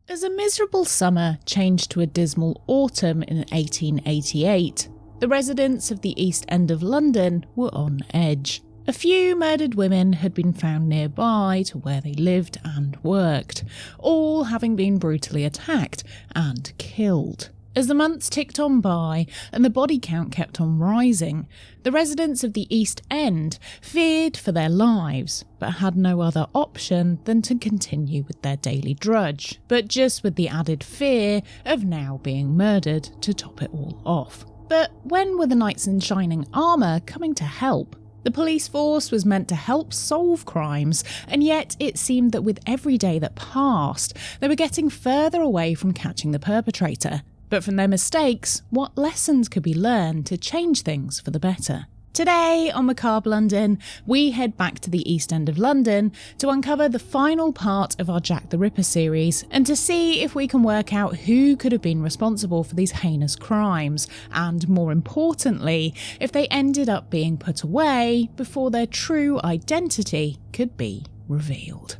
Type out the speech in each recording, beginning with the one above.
As a miserable summer changed to a dismal autumn in 1888, the residents of the East End of London were on edge. A few murdered women had been found nearby to where they lived and worked, all having been brutally attacked and killed. As the months ticked on by and the body count kept on rising, the residents of the East End feared for their lives, but had no other option than to continue with their daily drudge, but just with the added fear of now being murdered to top it all off. But when were the knights in shining armour coming to help? The police force was meant to help solve crimes, and yet it seemed that with every day that passed, they were getting further away from catching the perpetrator. But from their mistakes, what lessons could be learned to change things for the better? Today on Macabre London, we head back to the East End of London to uncover the final part of our Jack the Ripper series and to see if we can work out who could have been responsible for these heinous crimes and, more importantly, if they ended up being put away before their true identity could be revealed.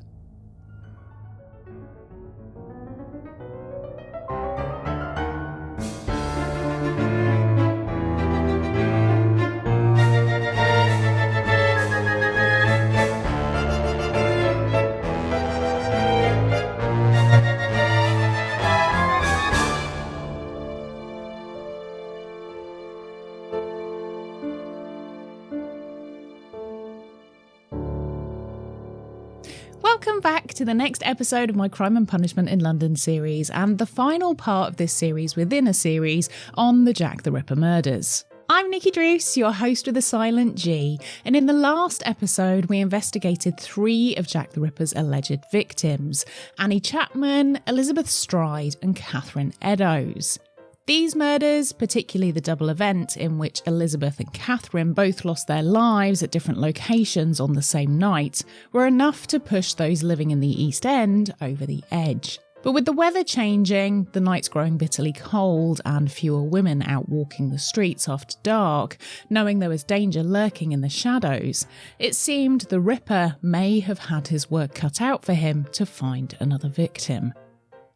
Welcome back to the next episode of my Crime and Punishment in London series, and the final part of this series within a series on the Jack the Ripper murders. I'm Nikki Druce, your host with a silent G, and in the last episode we investigated 3 of Jack the Ripper's alleged victims: Annie Chapman, Elizabeth Stride and Kathryn Eddowes. These murders, particularly the double event in which Elizabeth and Kathryn both lost their lives at different locations on the same night, were enough to push those living in the East End over the edge. But with the weather changing, the nights growing bitterly cold and fewer women out walking the streets after dark, knowing there was danger lurking in the shadows, it seemed the Ripper may have had his work cut out for him to find another victim.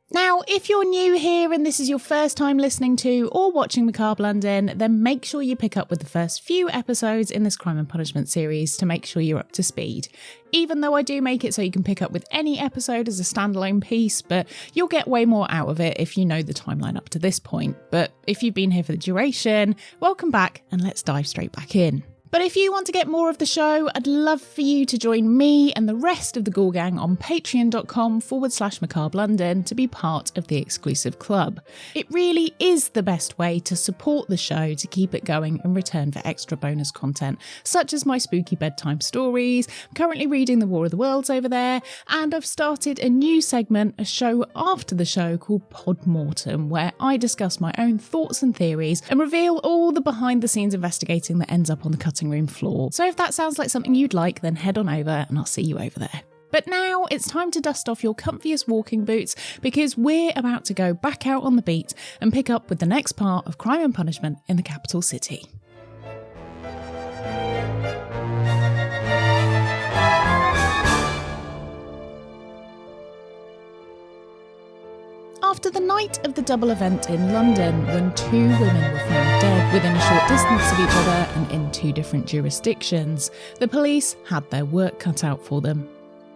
Now, if you're new here and this is your first time listening to or watching Macabre London, then make sure you pick up with the first few episodes in this Crime and Punishment series to make sure you're up to speed. Even though I do make it so you can pick up with any episode as a standalone piece, but you'll get way more out of it if you know the timeline up to this point. But if you've been here for the duration, welcome back and let's dive straight back in. But if you want to get more of the show, I'd love for you to join me and the rest of the Ghoul Gang on patreon.com/Macabre London to be part of the exclusive club. It really is the best way to support the show to keep it going in return for extra bonus content, such as my spooky bedtime stories. I'm currently reading The War of the Worlds over there, and I've started a new segment, a show after the show called Post-mortem, where I discuss my own thoughts and theories and reveal all the behind-the-scenes investigating that ends up on the cutting room floor. So if that sounds like something you'd like, then head on over and I'll see you over there. But now it's time to dust off your comfiest walking boots, because we're about to go back out on the beat and pick up with the next part of Crime and Punishment in the capital city. After the night of the double event in London, when 2 women were found dead within a short distance of each other and in 2 different jurisdictions, the police had their work cut out for them.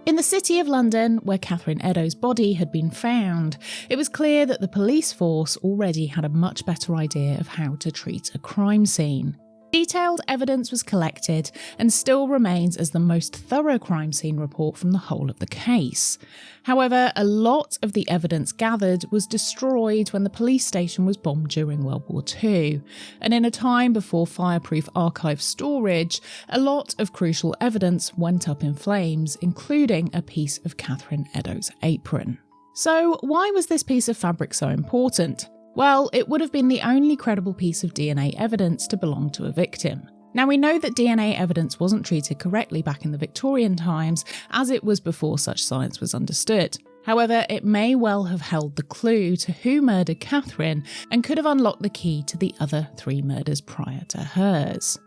In the city of London, where Kathryn Eddowes' body had been found, it was clear that the police force already had a much better idea of how to treat a crime scene. Detailed evidence was collected and still remains as the most thorough crime scene report from the whole of the case. However, a lot of the evidence gathered was destroyed when the police station was bombed during World War II, and in a time before fireproof archive storage, a lot of crucial evidence went up in flames, including a piece of Kathryn Eddowes' apron. So why was this piece of fabric so important? Well, it would have been the only credible piece of DNA evidence to belong to a victim. Now, we know that DNA evidence wasn't treated correctly back in the Victorian times, as it was before such science was understood. However, it may well have held the clue to who murdered Kathryn and could have unlocked the key to the other 3 murders prior to hers.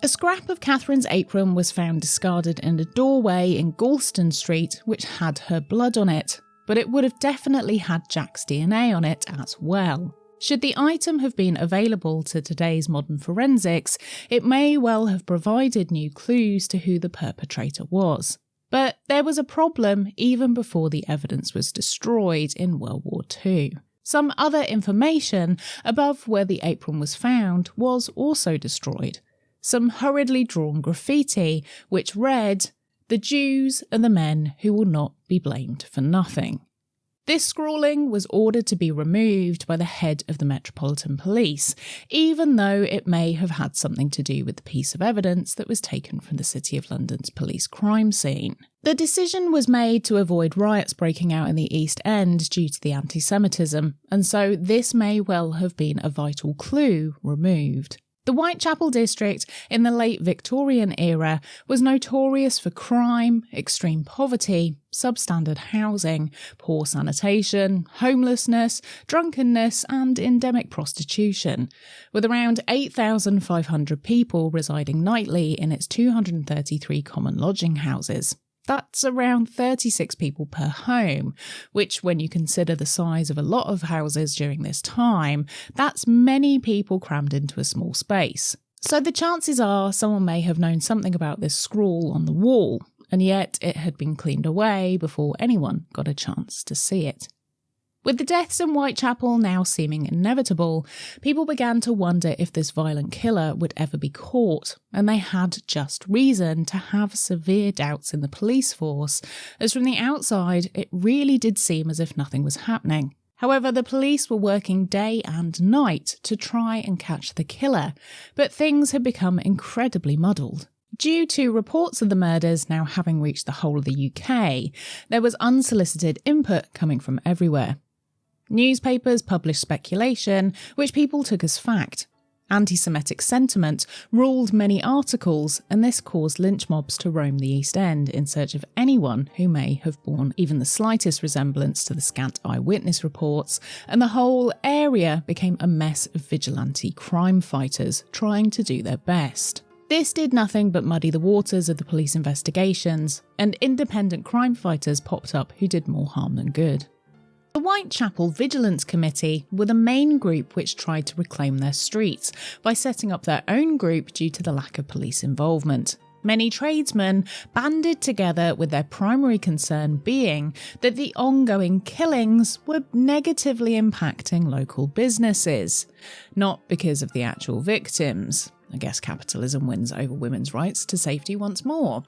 A scrap of Kathryn's apron was found discarded in a doorway in Galston Street, which had her blood on it. but it would have definitely had Jack's DNA on it as well. Should the item have been available to today's modern forensics, it may well have provided new clues to who the perpetrator was. But there was a problem even before the evidence was destroyed in World War II. Some other information above where the apron was found was also destroyed. Some hurriedly drawn graffiti which read, "The Jews are the men who will not be blamed for nothing." This scrawling was ordered to be removed by the head of the Metropolitan Police, even though it may have had something to do with the piece of evidence that was taken from the City of London's police crime scene. The decision was made to avoid riots breaking out in the East End due to the anti-Semitism, and so this may well have been a vital clue removed. The Whitechapel district in the late Victorian era was notorious for crime, extreme poverty, substandard housing, poor sanitation, homelessness, drunkenness and endemic prostitution, with around 8,500 people residing nightly in its 233 common lodging houses. That's around 36 people per home, which when you consider the size of a lot of houses during this time, that's many people crammed into a small space. So the chances are someone may have known something about this scrawl on the wall, and yet it had been cleaned away before anyone got a chance to see it. With the deaths in Whitechapel now seeming inevitable, people began to wonder if this violent killer would ever be caught, and they had just reason to have severe doubts in the police force, as from the outside it really did seem as if nothing was happening. However, the police were working day and night to try and catch the killer, but things had become incredibly muddled. Due to reports of the murders now having reached the whole of the UK, there was unsolicited input coming from everywhere. Newspapers published speculation, which people took as fact. Anti-Semitic sentiment ruled many articles, and this caused lynch mobs to roam the East End in search of anyone who may have borne even the slightest resemblance to the scant eyewitness reports, and the whole area became a mess of vigilante crime fighters trying to do their best. This did nothing but muddy the waters of the police investigations, and independent crime fighters popped up who did more harm than good. The Whitechapel Vigilance Committee were the main group which tried to reclaim their streets by setting up their own group due to the lack of police involvement. Many tradesmen banded together with their primary concern being that the ongoing killings were negatively impacting local businesses, not because of the actual victims. I guess capitalism wins over women's rights to safety once more.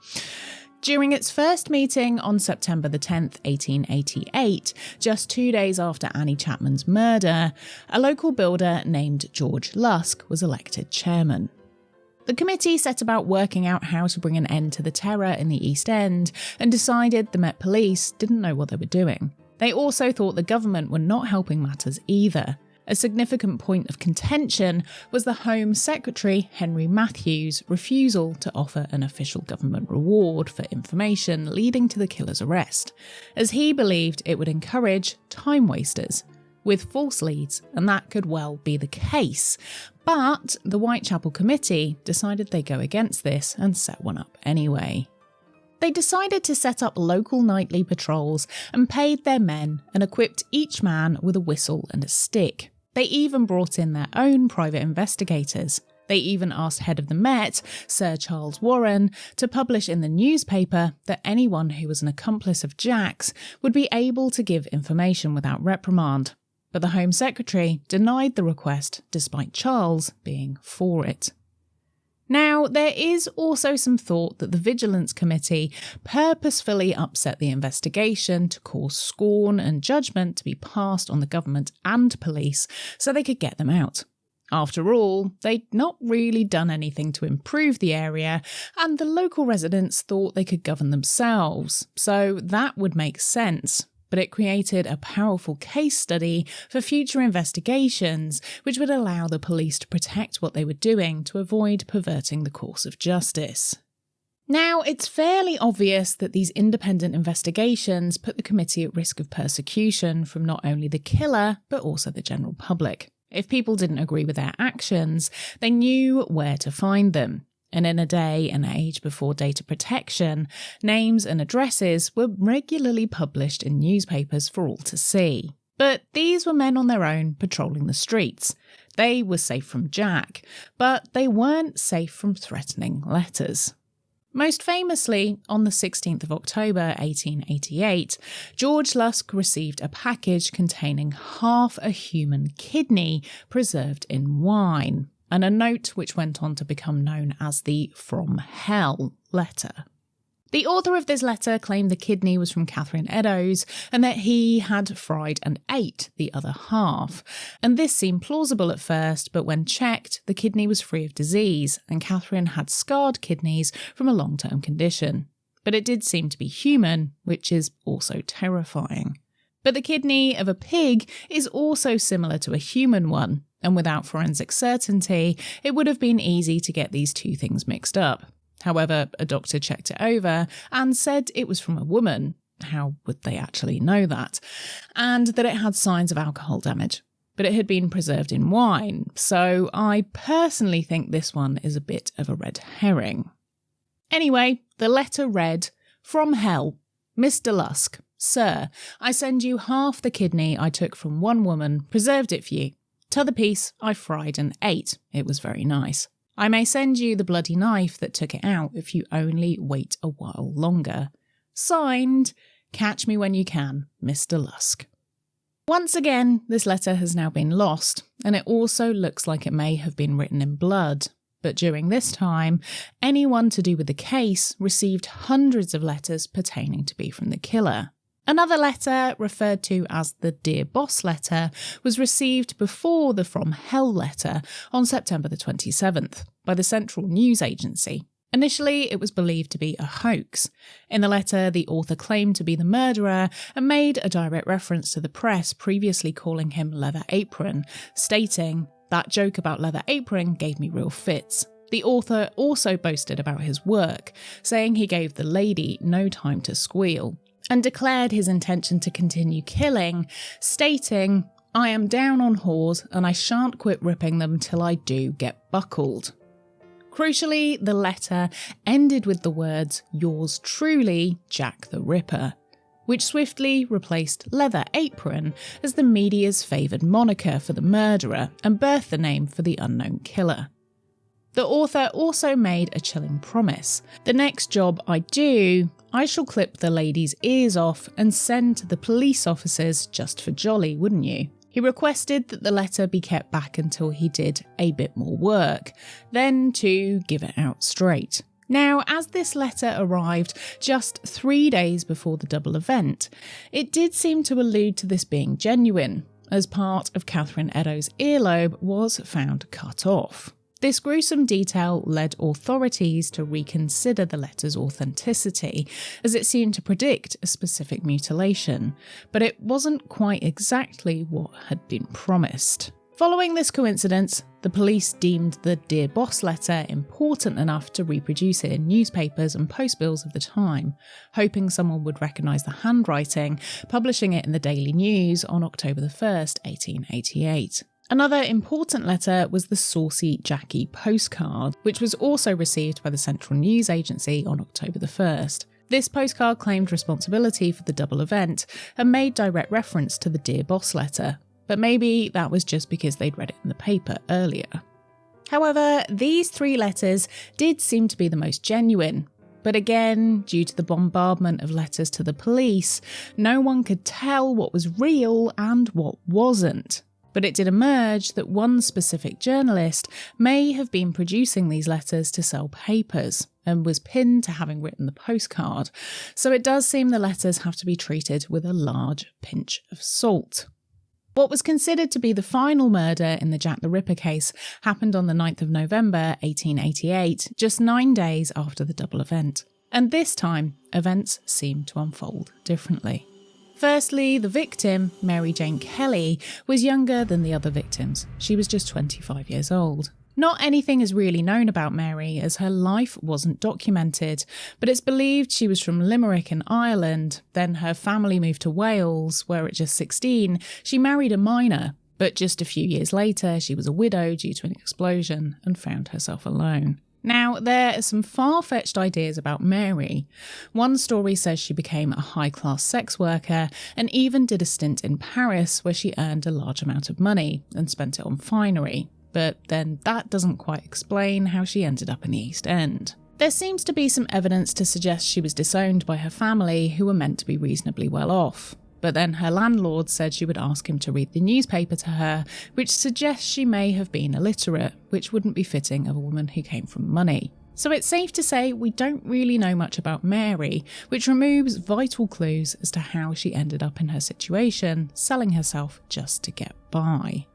During its first meeting on September the 10th, 1888, just 2 days after Annie Chapman's murder, a local builder named George Lusk was elected chairman. The committee set about working out how to bring an end to the terror in the East End and decided the Met Police didn't know what they were doing. They also thought the government were not helping matters either. A significant point of contention was the Home Secretary, Henry Matthews' refusal to offer an official government reward for information leading to the killer's arrest, as he believed it would encourage time wasters with false leads, and that could well be the case. But the Whitechapel Committee decided they'd go against this and set one up anyway. They decided to set up local nightly patrols and paid their men and equipped each man with a whistle and a stick. They even brought in their own private investigators. They even asked head of the Met, Sir Charles Warren, to publish in the newspaper that anyone who was an accomplice of Jack's would be able to give information without reprimand. But the Home Secretary denied the request despite Charles being for it. Now, there is also some thought that the Vigilance Committee purposefully upset the investigation to cause scorn and judgment to be passed on the government and police so they could get them out. After all, they'd not really done anything to improve the area, and the local residents thought they could govern themselves, so that would make sense. But it created a powerful case study for future investigations, which would allow the police to protect what they were doing to avoid perverting the course of justice. Now, it's fairly obvious that these independent investigations put the committee at risk of persecution from not only the killer, but also the general public. If people didn't agree with their actions, they knew where to find them. And in a day and age before data protection, names and addresses were regularly published in newspapers for all to see. But these were men on their own patrolling the streets. They were safe from Jack, but they weren't safe from threatening letters. Most famously, on the 16th of October 1888, George Lusk received a package containing half a human kidney preserved in wine, and a note which went on to become known as the From Hell letter. The author of this letter claimed the kidney was from Kathryn Eddowes and that he had fried and ate the other half. And this seemed plausible at first, but when checked, the kidney was free of disease and Kathryn had scarred kidneys from a long-term condition. But it did seem to be human, which is also terrifying. But the kidney of a pig is also similar to a human one, and without forensic certainty, it would have been easy to get these two things mixed up. However, a doctor checked it over and said it was from a woman. How would they actually know that? And that it had signs of alcohol damage. But it had been preserved in wine, so I personally think this one is a bit of a red herring. Anyway, the letter read, "From Hell, Mr. Lusk, Sir, I send you half the kidney I took from one woman, preserved it for you. T'other piece I fried and ate. It was very nice. I may send you the bloody knife that took it out if you only wait a while longer. Signed, Catch me when you can, Mr. Lusk." Once again, this letter has now been lost, and it also looks like it may have been written in blood. But during this time, anyone to do with the case received hundreds of letters pertaining to be from the killer. Another letter, referred to as the Dear Boss letter, was received before the From Hell letter on September the 27th by the Central News Agency. Initially, it was believed to be a hoax. In the letter, the author claimed to be the murderer and made a direct reference to the press previously calling him Leather Apron, stating, "That joke about Leather Apron gave me real fits." The author also boasted about his work, saying he gave the lady no time to squeal, and declared his intention to continue killing, stating, "I am down on whores and I shan't quit ripping them till I do get buckled." Crucially, the letter ended with the words, "Yours truly, Jack the Ripper," which swiftly replaced Leather Apron as the media's favoured moniker for the murderer and birthed the name for the unknown killer. The author also made a chilling promise. "The next job I do, I shall clip the lady's ears off and send to the police officers just for jolly, wouldn't you?" He requested that the letter be kept back until he did a bit more work, then to give it out straight. Now, as this letter arrived just 3 days before the double event, it did seem to allude to this being genuine, as part of Kathryn Eddowes' earlobe was found cut off. This gruesome detail led authorities to reconsider the letter's authenticity, as it seemed to predict a specific mutilation, but it wasn't quite exactly what had been promised. Following this coincidence, the police deemed the Dear Boss letter important enough to reproduce it in newspapers and post bills of the time, hoping someone would recognise the handwriting, publishing it in the Daily News on October the 1st, 1888. Another important letter was the Saucy Jackie postcard, which was also received by the Central News Agency on October the 1st. This postcard claimed responsibility for the double event and made direct reference to the Dear Boss letter, but maybe that was just because they'd read it in the paper earlier. However, these 3 letters did seem to be the most genuine. But again, due to the bombardment of letters to the police, no one could tell what was real and what wasn't. But it did emerge that one specific journalist may have been producing these letters to sell papers and was pinned to having written the postcard, so it does seem the letters have to be treated with a large pinch of salt. What was considered to be the final murder in the Jack the Ripper case happened on the 9th of November 1888, just 9 days after the double event. And this time, events seemed to unfold differently. Firstly, the victim, Mary Jane Kelly, was younger than the other victims. She was just 25 years old. Not anything is really known about Mary, as her life wasn't documented, but it's believed she was from Limerick in Ireland. Then her family moved to Wales, where at just 16, she married a miner, but just a few years later, she was a widow due to an explosion and found herself alone. Now, there are some far-fetched ideas about Mary. One story says she became a high-class sex worker and even did a stint in Paris where she earned a large amount of money and spent it on finery. But then that doesn't quite explain how she ended up in the East End. There seems to be some evidence to suggest she was disowned by her family, who were meant to be reasonably well off. But then her landlord said she would ask him to read the newspaper to her, which suggests she may have been illiterate, which wouldn't be fitting of a woman who came from money. So it's safe to say we don't really know much about Mary, which removes vital clues as to how she ended up in her situation, selling herself just to get by.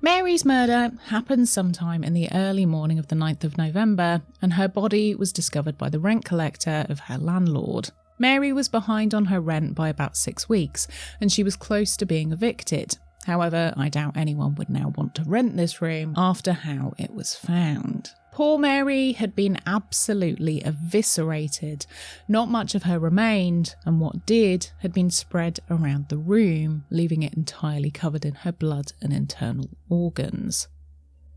Mary's murder happened sometime in the early morning of the 9th of November, and her body was discovered by the rent collector of her landlord. Mary was behind on her rent by about 6 weeks, and she was close to being evicted. However, I doubt anyone would now want to rent this room after how it was found. Poor Mary had been absolutely eviscerated. Not much of her remained, and what did had been spread around the room, leaving it entirely covered in her blood and internal organs.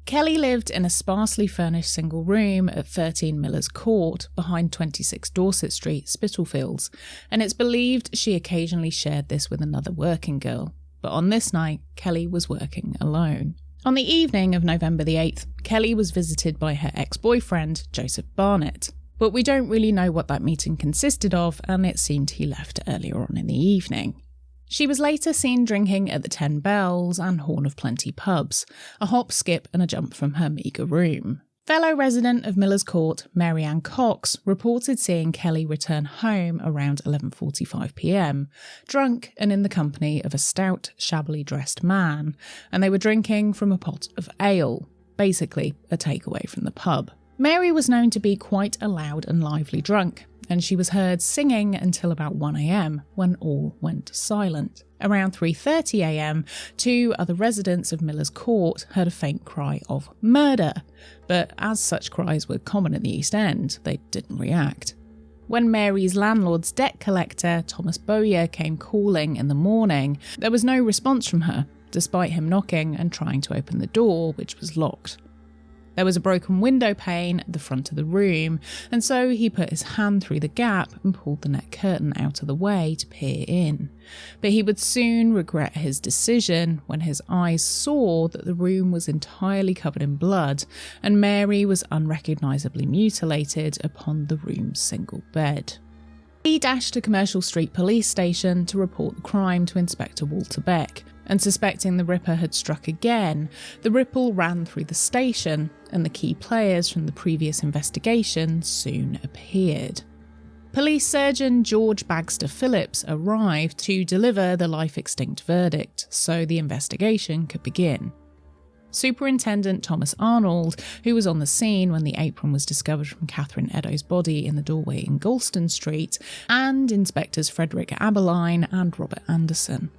Kylee lived in a sparsely furnished single room at 13 Miller's Court, behind 26 Dorset Street, Spitalfields, and it's believed she occasionally shared this with another working girl. But on this night, Kylee was working alone. On the evening of November the 8th, Kylee was visited by her ex-boyfriend, Joseph Barnett. But we don't really know what that meeting consisted of, and it seemed he left earlier on in the evening. She was later seen drinking at the 10 Bells and Horn of Plenty pubs, a hop, skip and a jump from her meagre room. Fellow resident of Miller's Court, Mary Ann Cox, reported seeing Kylee return home around 11:45 p.m, drunk and in the company of a stout, shabbily dressed man, and they were drinking from a pot of ale, basically a takeaway from the pub. Mary was known to be quite a loud and lively drunk, and she was heard singing until about 1 a.m, when all went silent. Around 3:30 a.m, 2 other residents of Miller's Court heard a faint cry of murder, but as such cries were common in the East End, they didn't react. When Mary's landlord's debt collector, Thomas Bowyer, came calling in the morning, there was no response from her, despite him knocking and trying to open the door, which was locked. There was a broken window pane at the front of the room, and so he put his hand through the gap and pulled the net curtain out of the way to peer in. But he would soon regret his decision when his eyes saw that the room was entirely covered in blood, and Mary was unrecognisably mutilated upon the room's single bed. He dashed to Commercial Street Police Station to report the crime to Inspector Walter Beck, and suspecting the Ripper had struck again, the ripple ran through the station, and the key players from the previous investigation soon appeared. Police surgeon George Bagster Phillips arrived to deliver the life-extinct verdict, so the investigation could begin. Superintendent Thomas Arnold, who was on the scene when the apron was discovered from Kathryn Eddowes' body in the doorway in Galston Street, and Inspectors Frederick Abaline and Robert Anderson.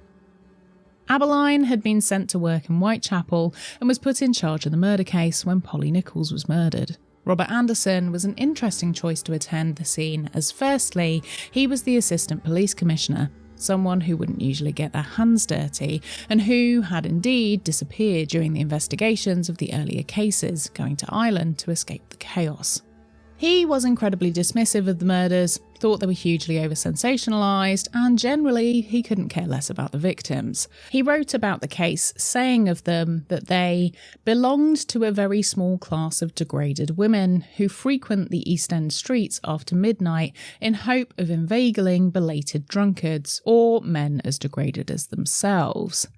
Abaline had been sent to work in Whitechapel and was put in charge of the murder case when Polly Nichols was murdered. Robert Anderson was an interesting choice to attend the scene as firstly, he was the Assistant Police Commissioner, someone who wouldn't usually get their hands dirty and who had indeed disappeared during the investigations of the earlier cases, going to Ireland to escape the chaos. He was incredibly dismissive of the murders, thought they were hugely over-sensationalised, and generally he couldn't care less about the victims. He wrote about the case, saying of them that they belonged to a very small class of degraded women who frequent the East End streets after midnight in hope of inveigling belated drunkards or men as degraded as themselves.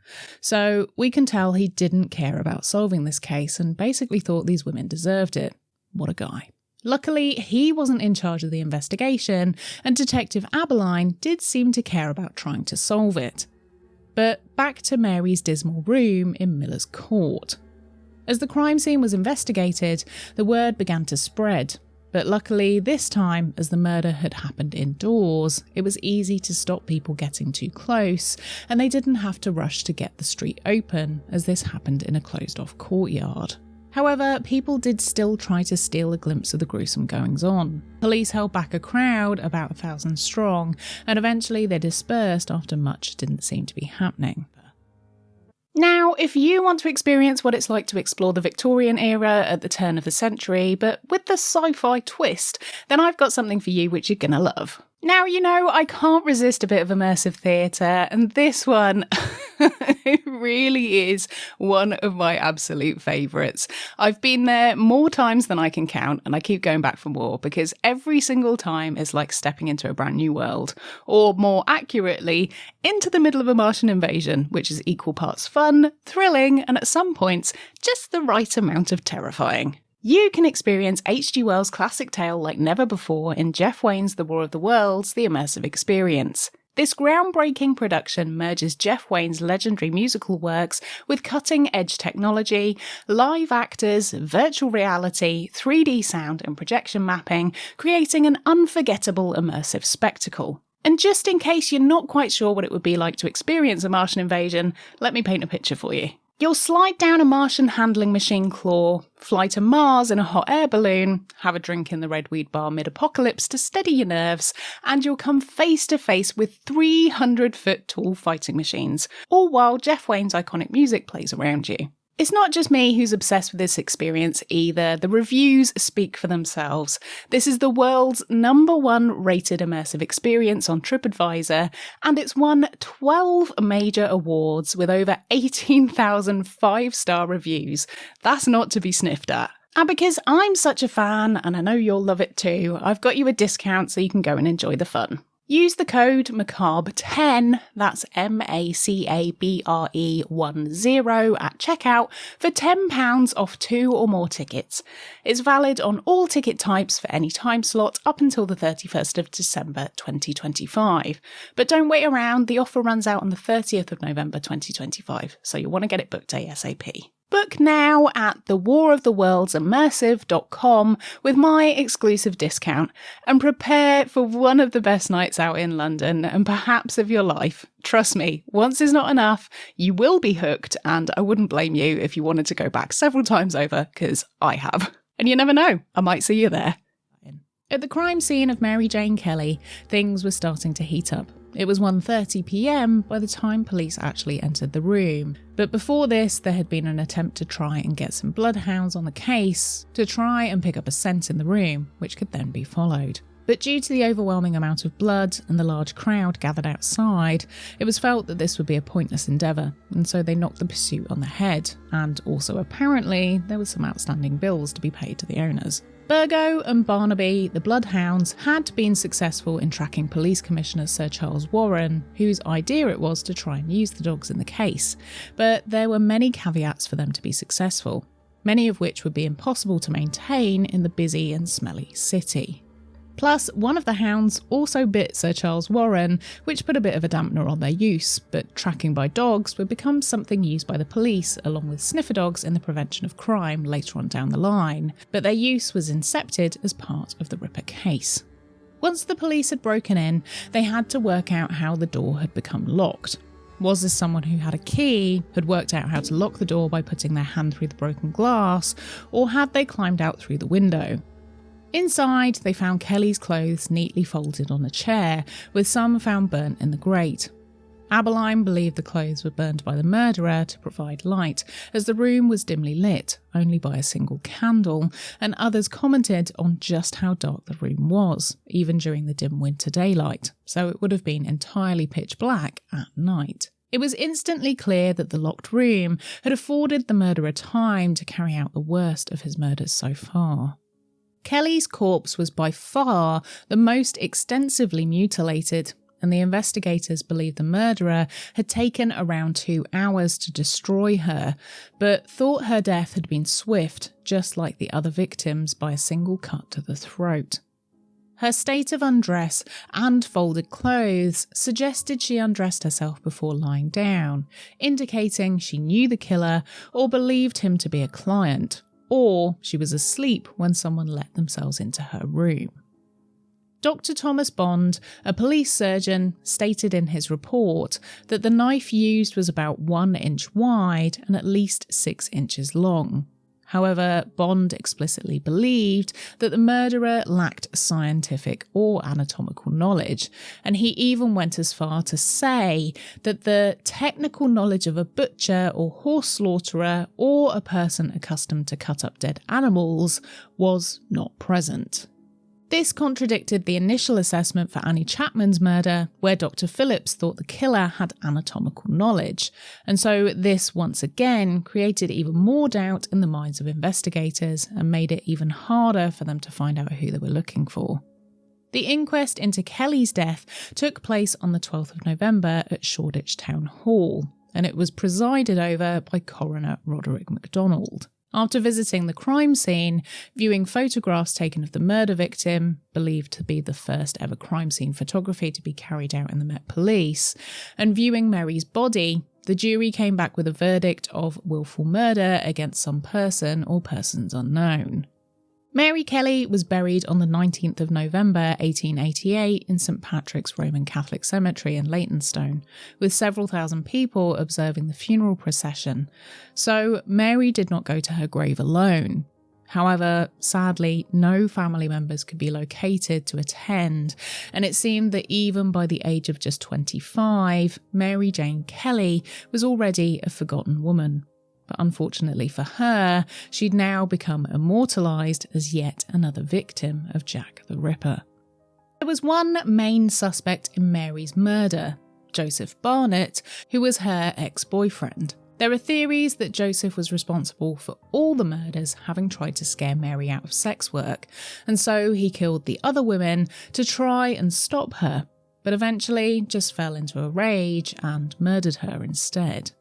So we can tell he didn't care about solving this case and basically thought these women deserved it. What a guy. Luckily, he wasn't in charge of the investigation, and Detective Abaline did seem to care about trying to solve it. But back to Mary's dismal room in Miller's Court. As the crime scene was investigated, the word began to spread. But luckily, this time, as the murder had happened indoors, it was easy to stop people getting too close, and they didn't have to rush to get the street open, as this happened in a closed-off courtyard. However, people did still try to steal a glimpse of the gruesome goings-on. Police held back a crowd, about 1,000 strong, and eventually they dispersed after much didn't seem to be happening. Now, if you want to experience what it's like to explore the Victorian era at the turn of the century, but with the sci-fi twist, then I've got something for you which you're gonna love. Now, I can't resist a bit of immersive theatre, and this one, it really is one of my absolute favourites. I've been there more times than I can count, and I keep going back for more, because every single time is like stepping into a brand new world, or more accurately, into the middle of a Martian invasion, which is equal parts fun, thrilling, and at some points, just the right amount of terrifying. You can experience H.G. Wells' classic tale like never before in Jeff Wayne's The War of the Worlds, The Immersive Experience. This groundbreaking production merges Jeff Wayne's legendary musical works with cutting-edge technology, live actors, virtual reality, 3D sound and projection mapping, creating an unforgettable immersive spectacle. And just in case you're not quite sure what it would be like to experience a Martian invasion, let me paint a picture for you. You'll slide down a Martian handling machine claw, fly to Mars in a hot air balloon, have a drink in the Redweed Bar mid-apocalypse to steady your nerves, and you'll come face to face with 300-foot tall fighting machines, all while Jeff Wayne's iconic music plays around you. It's not just me who's obsessed with this experience either. The reviews speak for themselves. This is the world's #1 rated immersive experience on TripAdvisor, and it's won 12 major awards with over 18,000 5-star reviews. That's not to be sniffed at. And because I'm such a fan, and I know you'll love it too, I've got you a discount so you can go and enjoy the fun. Use the code Macabre10, that's MACABRE10 at checkout for £10 off 2 or more tickets. It's valid on all ticket types for any time slot up until the 31st of December 2025. But don't wait around, the offer runs out on the 30th of November 2025, so you'll want to get it booked ASAP. Book now at thewaroftheworldsimmersive.com with my exclusive discount and prepare for one of the best nights out in London and perhaps of your life. Trust me, once is not enough, you will be hooked, and I wouldn't blame you if you wanted to go back several times over, because I have. And you never know, I might see you there. At the crime scene of Mary Jane Kelly, things were starting to heat up. It was 1:30 p.m. by the time police actually entered the room. But before this, there had been an attempt to try and get some bloodhounds on the case to try and pick up a scent in the room, which could then be followed. But due to the overwhelming amount of blood and the large crowd gathered outside, it was felt that this would be a pointless endeavour, and so they knocked the pursuit on the head, and also apparently there were some outstanding bills to be paid to the owners. Burgo and Barnaby, the bloodhounds, had been successful in tracking Police Commissioner Sir Charles Warren, whose idea it was to try and use the dogs in the case, but there were many caveats for them to be successful, many of which would be impossible to maintain in the busy and smelly city. Plus, one of the hounds also bit Sir Charles Warren, which put a bit of a dampener on their use, but tracking by dogs would become something used by the police along with sniffer dogs in the prevention of crime later on down the line, but their use was incepted as part of the Ripper case. Once the police had broken in, they had to work out how the door had become locked. Was this someone who had a key, had worked out how to lock the door by putting their hand through the broken glass, or had they climbed out through the window? Inside, they found Kelly's clothes neatly folded on a chair, with some found burnt in the grate. Abaline believed the clothes were burned by the murderer to provide light, as the room was dimly lit, only by a single candle, and others commented on just how dark the room was, even during the dim winter daylight, so it would have been entirely pitch black at night. It was instantly clear that the locked room had afforded the murderer time to carry out the worst of his murders so far. Kelly's corpse was by far the most extensively mutilated, and the investigators believed the murderer had taken around 2 hours to destroy her, but thought her death had been swift, just like the other victims, by a single cut to the throat. Her state of undress and folded clothes suggested she undressed herself before lying down, indicating she knew the killer or believed him to be a client, or she was asleep when someone let themselves into her room. Dr. Thomas Bond, a police surgeon, stated in his report that the knife used was about 1 inch wide and at least 6 inches long. However, Bond explicitly believed that the murderer lacked scientific or anatomical knowledge, and he even went as far to say that the technical knowledge of a butcher or horse slaughterer or a person accustomed to cut up dead animals was not present. This contradicted the initial assessment for Annie Chapman's murder, where Dr. Phillips thought the killer had anatomical knowledge, and so this once again created even more doubt in the minds of investigators and made it even harder for them to find out who they were looking for. The inquest into Kelly's death took place on the 12th of November at Shoreditch Town Hall, and it was presided over by Coroner Roderick MacDonald. After visiting the crime scene, viewing photographs taken of the murder victim, believed to be the first ever crime scene photography to be carried out in the Met Police, and viewing Mary's body, the jury came back with a verdict of willful murder against some person or persons unknown. Mary Kelly was buried on the 19th of November 1888 in St Patrick's Roman Catholic Cemetery in Leytonstone, with several thousand people observing the funeral procession, so Mary did not go to her grave alone. However, sadly, no family members could be located to attend, and it seemed that even by the age of just 25, Mary Jane Kelly was already a forgotten woman. But unfortunately for her, she'd now become immortalised as yet another victim of Jack the Ripper. There was one main suspect in Mary's murder, Joseph Barnett, who was her ex-boyfriend. There are theories that Joseph was responsible for all the murders, having tried to scare Mary out of sex work, and so he killed the other women to try and stop her, but eventually just fell into a rage and murdered her instead.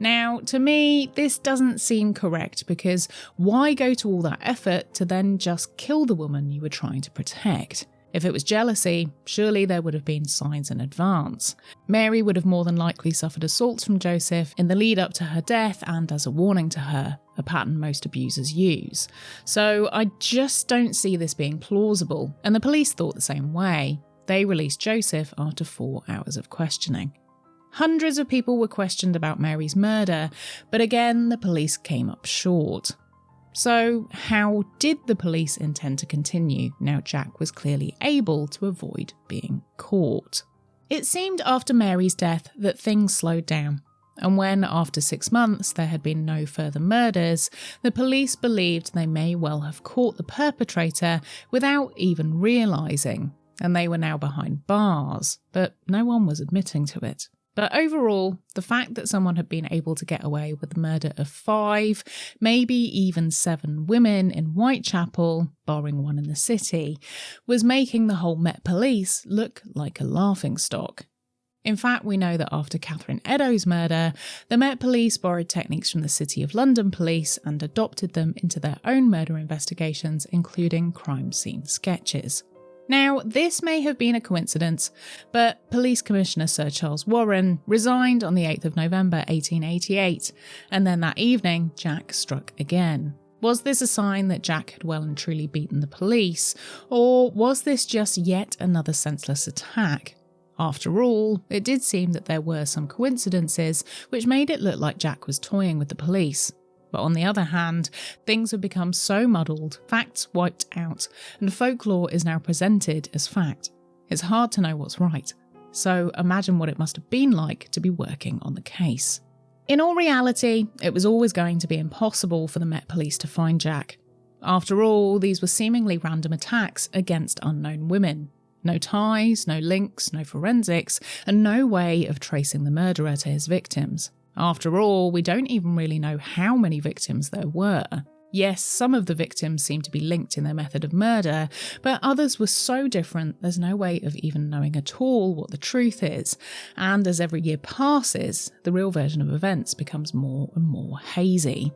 Now, to me, this doesn't seem correct, because why go to all that effort to then just kill the woman you were trying to protect? If it was jealousy, surely there would have been signs in advance. Mary would have more than likely suffered assaults from Joseph in the lead up to her death and as a warning to her, a pattern most abusers use. So I just don't see this being plausible, and the police thought the same way. They released Joseph after 4 hours of questioning. Hundreds of people were questioned about Mary's murder, but again, the police came up short. So, how did the police intend to continue now Jack was clearly able to avoid being caught? It seemed after Mary's death that things slowed down, and when, after 6 months, there had been no further murders, the police believed they may well have caught the perpetrator without even realising, and they were now behind bars, but no one was admitting to it. But overall, the fact that someone had been able to get away with the murder of 5, maybe even 7 women in Whitechapel, barring one in the city, was making the whole Met Police look like a laughingstock. In fact, we know that after Kathryn Eddowes' murder, the Met Police borrowed techniques from the City of London Police and adopted them into their own murder investigations, including crime scene sketches. Now, this may have been a coincidence, but Police Commissioner Sir Charles Warren resigned on the 8th of November 1888, and then that evening, Jack struck again. Was this a sign that Jack had well and truly beaten the police, or was this just yet another senseless attack? After all, it did seem that there were some coincidences which made it look like Jack was toying with the police. But on the other hand, things have become so muddled, facts wiped out, and folklore is now presented as fact. It's hard to know what's right. So imagine what it must have been like to be working on the case. In all reality, it was always going to be impossible for the Met Police to find Jack. After all, these were seemingly random attacks against unknown women. No ties, no links, no forensics, and no way of tracing the murderer to his victims. After all, we don't even really know how many victims there were. Yes, some of the victims seem to be linked in their method of murder, but others were so different there's no way of even knowing at all what the truth is. And as every year passes, the real version of events becomes more and more hazy.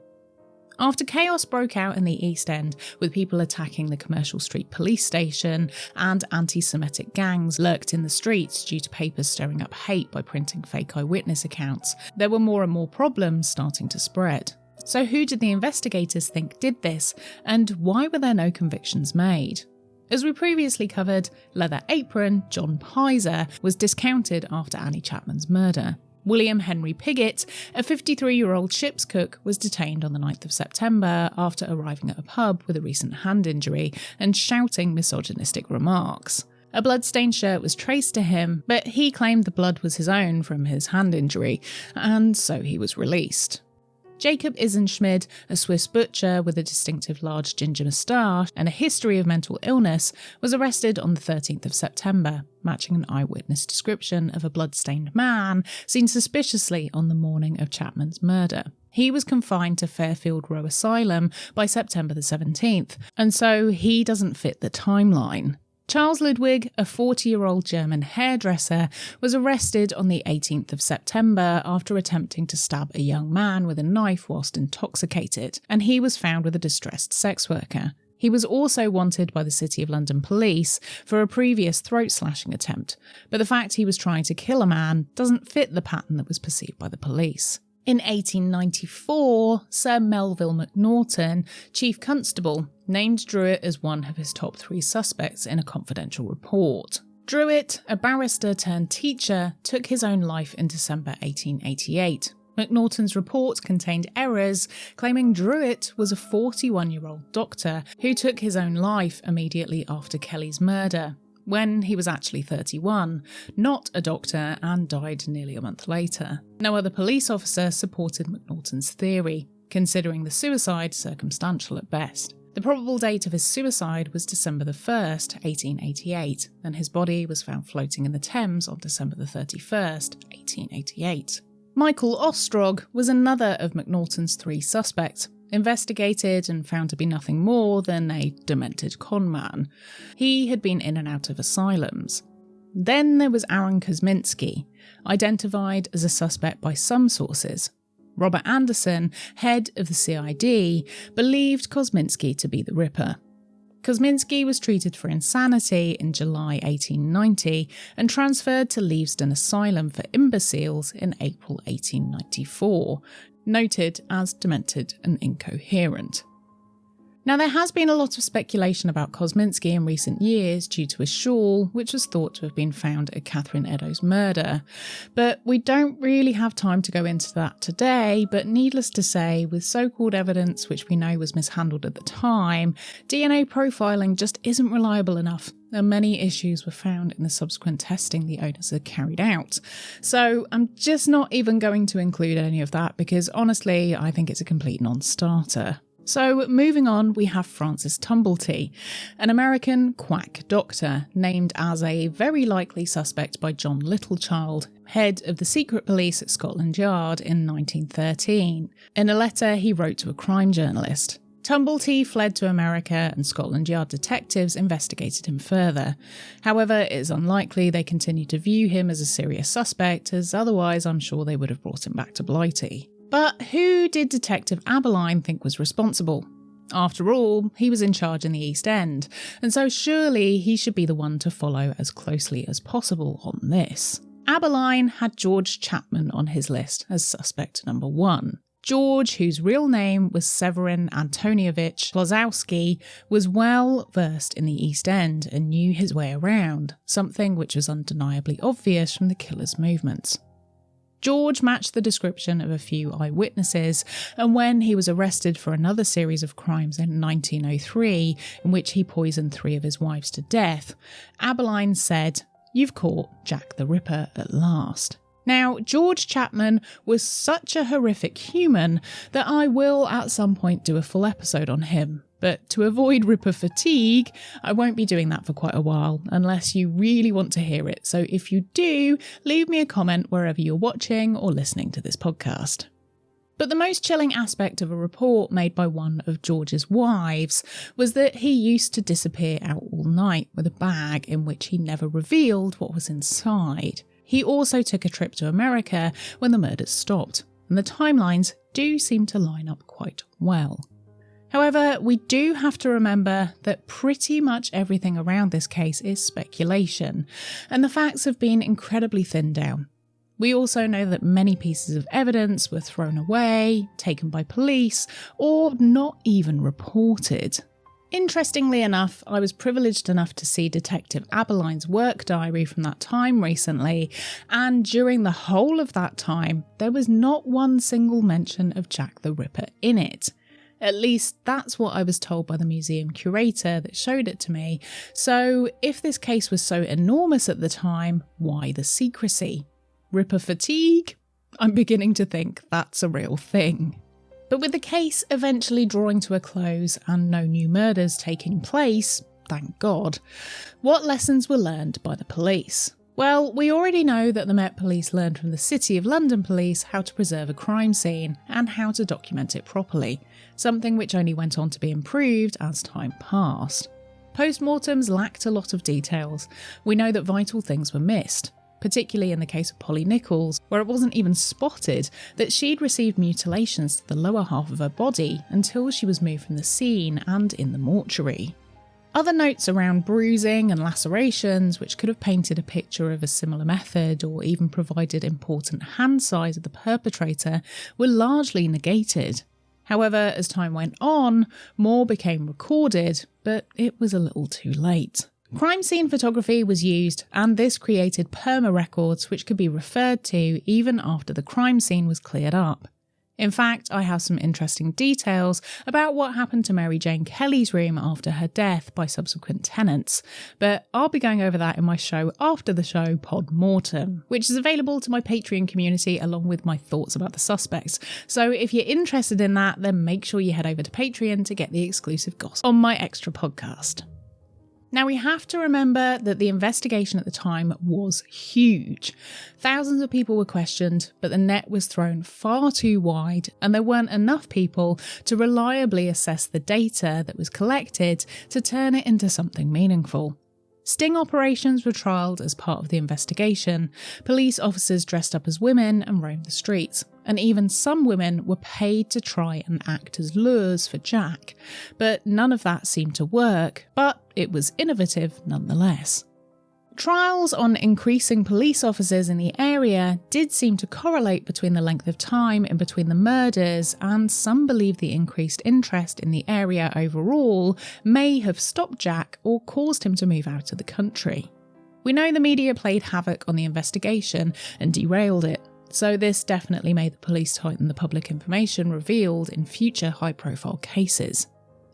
After chaos broke out in the East End, with people attacking the Commercial Street police station and anti-Semitic gangs lurked in the streets due to papers stirring up hate by printing fake eyewitness accounts, there were more and more problems starting to spread. So who did the investigators think did this, and why were there no convictions made? As we previously covered, Leather Apron John Pizer was discounted after Annie Chapman's murder. William Henry Piggott, a 53-year-old ship's cook, was detained on the 9th of September after arriving at a pub with a recent hand injury and shouting misogynistic remarks. A blood-stained shirt was traced to him, but he claimed the blood was his own from his hand injury, and so he was released. Jacob Isenschmid, a Swiss butcher with a distinctive large ginger moustache and a history of mental illness, was arrested on the 13th of September, matching an eyewitness description of a blood-stained man seen suspiciously on the morning of Chapman's murder. He was confined to Fairfield Row Asylum by September the 17th, and so he doesn't fit the timeline. Charles Ludwig, a 40-year-old German hairdresser, was arrested on the 18th of September after attempting to stab a young man with a knife whilst intoxicated, and he was found with a distressed sex worker. He was also wanted by the City of London Police for a previous throat-slashing attempt, but the fact he was trying to kill a man doesn't fit the pattern that was perceived by the police. In 1894, Sir Melville Macnaghten, Chief Constable, named Druitt as one of his top 3 suspects in a confidential report. Druitt, a barrister turned teacher, took his own life in December 1888. Macnaghten's report contained errors, claiming Druitt was a 41-year-old doctor who took his own life immediately after Kelly's murder, when he was actually 31, not a doctor, and died nearly a month later. No other police officer supported Macnaghten's theory, considering the suicide circumstantial at best. The probable date of his suicide was December the 1st, 1888, and his body was found floating in the Thames on December the 31st, 1888. Michael Ostrog was another of Macnaghten's 3 suspects, investigated and found to be nothing more than a demented conman. He had been in and out of asylums. Then there was Aaron Kosminski, identified as a suspect by some sources. Robert Anderson, head of the CID, believed Kosminski to be the Ripper. Kosminski was treated for insanity in July 1890 and transferred to Leavesden Asylum for imbeciles in April 1894, noted as demented and incoherent. Now, there has been a lot of speculation about Kosminski in recent years due to a shawl which was thought to have been found at Kathryn Eddowes' murder, but we don't really have time to go into that today. But needless to say, with so-called evidence which we know was mishandled at the time, DNA profiling just isn't reliable enough, and many issues were found in the subsequent testing the owners had carried out. So I'm just not even going to include any of that because honestly, I think it's a complete non-starter. So moving on, we have Francis Tumblety, an American quack doctor named as a very likely suspect by John Littlechild, head of the secret police at Scotland Yard in 1913, in a letter he wrote to a crime journalist. Tumblety fled to America and Scotland Yard detectives investigated him further. However, it is unlikely they continued to view him as a serious suspect, as otherwise I'm sure they would have brought him back to Blighty. But who did Detective Abaline think was responsible? After all, he was in charge in the East End, and so surely he should be the one to follow as closely as possible on this. Abaline had George Chapman on his list as suspect number 1. George, whose real name was Severin Antonievich Klosowski, was well versed in the East End and knew his way around, something which was undeniably obvious from the killer's movements. George matched the description of a few eyewitnesses, and when he was arrested for another series of crimes in 1903, in which he poisoned 3 of his wives to death, Abaline said, "You've caught Jack the Ripper at last." Now, George Chapman was such a horrific human that I will at some point do a full episode on him. But to avoid Ripper fatigue, I won't be doing that for quite a while, unless you really want to hear it. So if you do, leave me a comment wherever you're watching or listening to this podcast. But the most chilling aspect of a report made by one of George's wives was that he used to disappear out all night with a bag in which he never revealed what was inside. He also took a trip to America when the murders stopped, and the timelines do seem to line up quite well. However, we do have to remember that pretty much everything around this case is speculation, and the facts have been incredibly thinned down. We also know that many pieces of evidence were thrown away, taken by police, or not even reported. Interestingly enough, I was privileged enough to see Detective Abaline's work diary from that time recently, and during the whole of that time, there was not one single mention of Jack the Ripper in it. At least that's what I was told by the museum curator that showed it to me. So if this case was so enormous at the time, why the secrecy? Ripper fatigue? I'm beginning to think that's a real thing. But with the case eventually drawing to a close and no new murders taking place, thank God, what lessons were learned by the police? Well, we already know that the Met Police learned from the City of London Police how to preserve a crime scene and how to document it properly, something which only went on to be improved as time passed. Post-mortems lacked a lot of details. We know that vital things were missed, particularly in the case of Polly Nichols, where it wasn't even spotted that she'd received mutilations to the lower half of her body until she was moved from the scene and in the mortuary. Other notes around bruising and lacerations, which could have painted a picture of a similar method or even provided important hand size of the perpetrator, were largely negated. However, as time went on, more became recorded, but it was a little too late. Crime scene photography was used, and this created perma-records which could be referred to even after the crime scene was cleared up. In fact, I have some interesting details about what happened to Mary Jane Kelly's room after her death by subsequent tenants, but I'll be going over that in my show after the show Post-mortem, which is available to my Patreon community along with my thoughts about the suspects. So if you're interested in that, then make sure you head over to Patreon to get the exclusive gossip on my extra podcast. Now, we have to remember that the investigation at the time was huge. Thousands of people were questioned, but the net was thrown far too wide, and there weren't enough people to reliably assess the data that was collected to turn it into something meaningful. Sting operations were trialled as part of the investigation. Police officers dressed up as women and roamed the streets, and even some women were paid to try and act as lures for Jack. But none of that seemed to work, but it was innovative nonetheless. Trials on increasing police officers in the area did seem to correlate between the length of time in between the murders, and some believe the increased interest in the area overall may have stopped Jack or caused him to move out of the country. We know the media played havoc on the investigation and derailed it, so this definitely made the police tighten the public information revealed in future high-profile cases.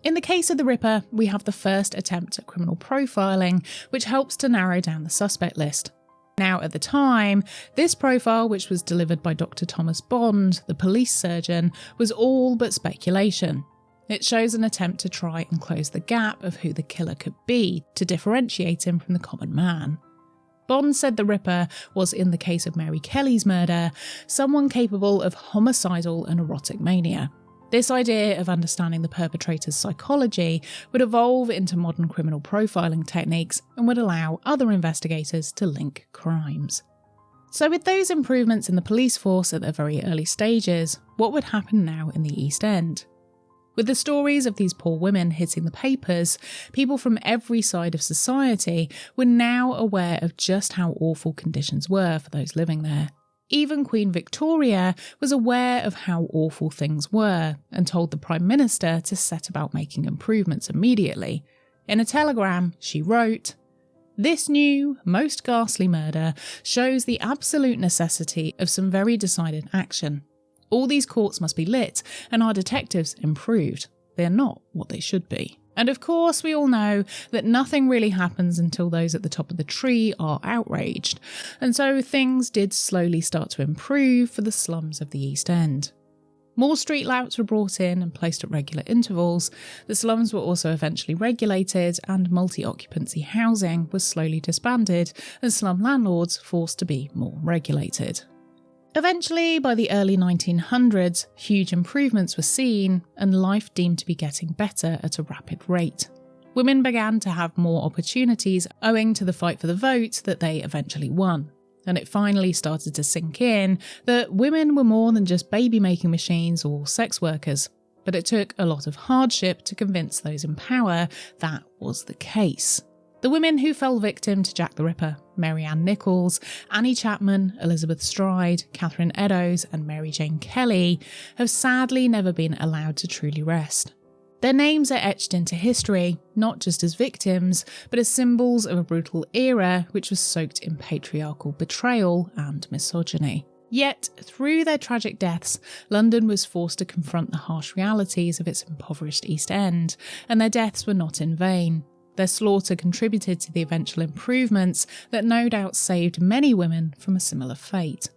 In the case of the Ripper, we have the first attempt at criminal profiling, which helps to narrow down the suspect list. Now, at the time, this profile, which was delivered by Dr. Thomas Bond, the police surgeon, was all but speculation. It shows an attempt to try and close the gap of who the killer could be to differentiate him from the common man. Bond said the Ripper was, in the case of Mary Kelly's murder, someone capable of homicidal and erotic mania. This idea of understanding the perpetrator's psychology would evolve into modern criminal profiling techniques and would allow other investigators to link crimes. So with those improvements in the police force at their very early stages, what would happen now in the East End? With the stories of these poor women hitting the papers, people from every side of society were now aware of just how awful conditions were for those living there. Even Queen Victoria was aware of how awful things were and told the Prime Minister to set about making improvements immediately. In a telegram, she wrote, "This new, most ghastly murder shows the absolute necessity of some very decided action. All these courts must be lit and our detectives improved. They are not what they should be." And of course, we all know that nothing really happens until those at the top of the tree are outraged. And so things did slowly start to improve for the slums of the East End. More street lamps were brought in and placed at regular intervals. The slums were also eventually regulated, and multi-occupancy housing was slowly disbanded and slum landlords forced to be more regulated. Eventually, by the early 1900s, huge improvements were seen and life deemed to be getting better at a rapid rate. Women began to have more opportunities owing to the fight for the vote that they eventually won. And it finally started to sink in that women were more than just baby-making machines or sex workers. But it took a lot of hardship to convince those in power that was the case. The women who fell victim to Jack the Ripper, Mary Ann Nichols, Annie Chapman, Elizabeth Stride, Kathryn Eddowes and Mary Jane Kelly, have sadly never been allowed to truly rest. Their names are etched into history, not just as victims, but as symbols of a brutal era which was soaked in patriarchal betrayal and misogyny. Yet, through their tragic deaths, London was forced to confront the harsh realities of its impoverished East End, and their deaths were not in vain. Their slaughter contributed to the eventual improvements that no doubt saved many women from a similar fate.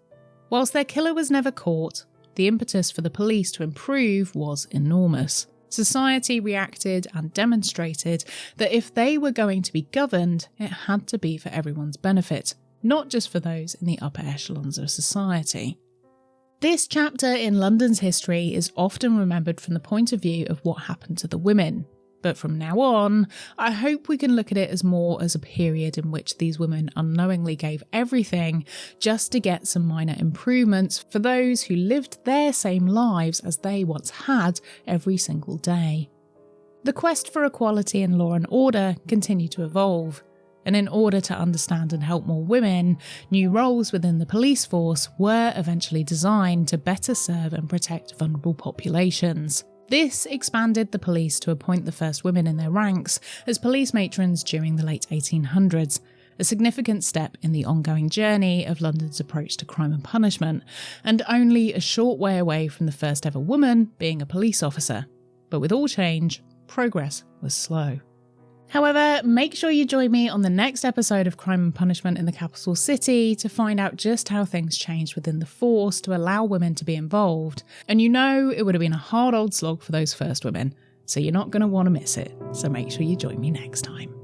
Whilst their killer was never caught, the impetus for the police to improve was enormous. Society reacted and demonstrated that if they were going to be governed, it had to be for everyone's benefit, not just for those in the upper echelons of society. This chapter in London's history is often remembered from the point of view of what happened to the women. But from now on, I hope we can look at it as more as a period in which these women unknowingly gave everything just to get some minor improvements for those who lived their same lives as they once had every single day. The quest for equality in law and order continued to evolve, and in order to understand and help more women, new roles within the police force were eventually designed to better serve and protect vulnerable populations. This expanded the police to appoint the first women in their ranks as police matrons during the late 1800s, a significant step in the ongoing journey of London's approach to crime and punishment, and only a short way away from the first ever woman being a police officer. But with all change, progress was slow. However, make sure you join me on the next episode of Crime and Punishment in the Capital City to find out just how things changed within the force to allow women to be involved. And you know it would have been a hard old slog for those first women, so you're not going to want to miss it. So make sure you join me next time.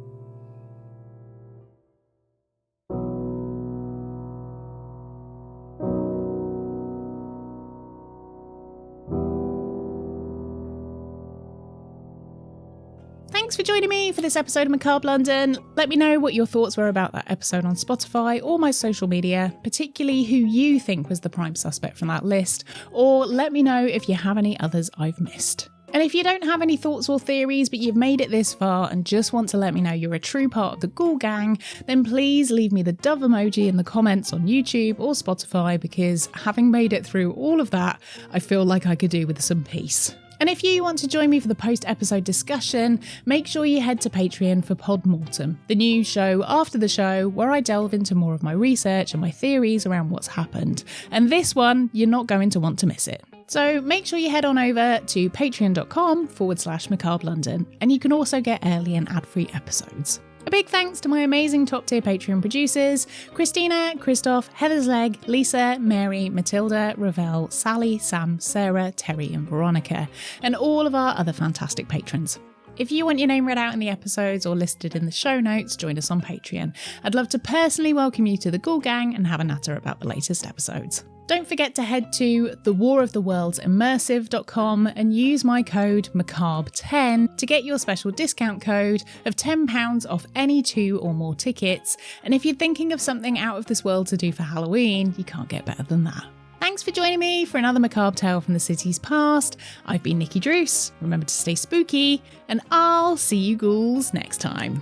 Thanks for joining me for this episode of Macabre London. Let me know what your thoughts were about that episode on Spotify or my social media, particularly who you think was the prime suspect from that list, or let me know if you have any others I've missed. And if you don't have any thoughts or theories but you've made it this far and just want to let me know you're a true part of the Ghoul Gang, then please leave me the dove emoji in the comments on YouTube or Spotify, because having made it through all of that, I feel like I could do with some peace. And if you want to join me for the post-episode discussion, make sure you head to Patreon for Post-mortem, the new show after the show where I delve into more of my research and my theories around what's happened. And this one, you're not going to want to miss it. So make sure you head on over to patreon.com/Macabre London, and you can also get early and ad-free episodes. A big thanks to my amazing top-tier Patreon producers, Christina, Christophe, Heather's Leg, Lisa, Mary, Matilda, Ravelle, Sally, Sam, Sarah, Terri and Veronica, and all of our other fantastic patrons. If you want your name read out in the episodes or listed in the show notes, join us on Patreon. I'd love to personally welcome you to the Ghoul Gang and have a natter about the latest episodes. Don't forget to head to thewaroftheworldsimmersive.com and use my code MACABRE10 to get your special discount code of £10 off any 2 or more tickets. And if you're thinking of something out of this world to do for Halloween, you can't get better than that. Thanks for joining me for another macabre tale from the city's past. I've been Nikki Druce. Remember to stay spooky, and I'll see you ghouls next time.